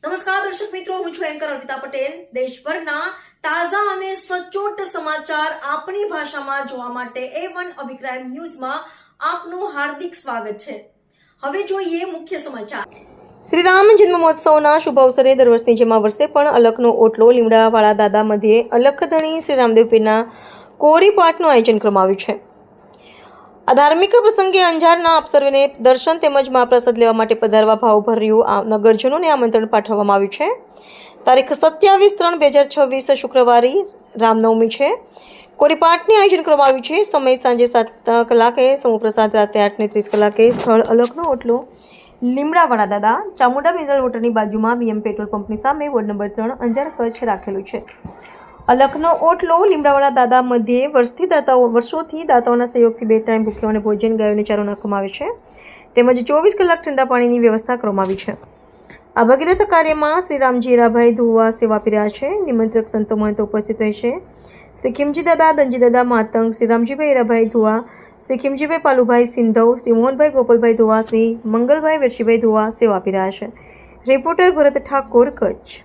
નમસ્કાર દર્શક મિત્રો, હું છું એન્કર અર્પિતા પટેલ। દેશભરના તાજા અને સચોટ સમાચાર આપણી ભાષામાં જોવા માટે A1 અભિપ્રાય ન્યૂઝમાં આપનું હાર્દિક સ્વાગત છે। હવે જોઈએ મુખ્ય સમાચાર। શ્રી રામ જન્મ મહોત્સવના શુભ અવસરે દર વર્ષની જેમ આ વર્ષે પણ અલખનો ઓટલો લીમડાવાળા દાદા મધ્યે અલખધણી શ્રી રામદેવ પીરના કોરી પાઠનું આયોજન કરવામાં આવ્યું છે। આ ધાર્મિક પ્રસંગે અંજારના આપ સર્વેને દર્શન તેમજ મહાપ્રસાદ લેવા માટે પધારવા ભાવભર્યું નગરજનોને આમંત્રણ પાઠવવામાં આવ્યું છે। તારીખ 27/3/2026 શુક્રવારે રામનવમી છે। કોરીપાઠનું આયોજન કરવામાં આવ્યું છે। સમય સાંજે 7 કલાકે, સમૂહ પ્રસાદ રાતે 8:30 કલાકે। સ્થળ અલખનો ઓટલો લીમડાવાળા દાદા, ચામુંડા મિનરલ વોટરની બાજુમાં BM પેટ્રોલ પંપની સામે, વોર્ડ નંબર 3, અંજાર, કચ્છ રાખેલું છે। અલખનો ઓટલો લીમડાવાળા દાદા મધ્યે વર્ષોથી દાતાઓના સહયોગથી 2 ટાઈમ ભૂખ્યાઓને ભોજન, ગાયોને ચારો નાખવામાં આવે છે તેમજ 24 કલાક ઠંડા પાણીની વ્યવસ્થા કરવામાં આવી છે। આ ભગીરથ કાર્યમાં શ્રી રામજી હીરાભાઈ ધુવા સેવા આપી રહ્યા છે। નિમંત્રક સંતો મહંતો ઉપસ્થિત રહેશે। શ્રી ખીમજી દાદા, ધનજી દાદા માતંગ, શ્રી રામજીભાઈ હીરાભાઈ ધુવા, શ્રી ખીમજીભાઈ પાલુભાઈ સિંધવ, શ્રી મોહનભાઈ ગોપાલભાઈ ધુવા, શ્રી મંગલભાઈ વેરશીભાઈ ધુવા સેવા આપી રહ્યા છે। રિપોર્ટર ભરત ઠાકોર, કચ્છ।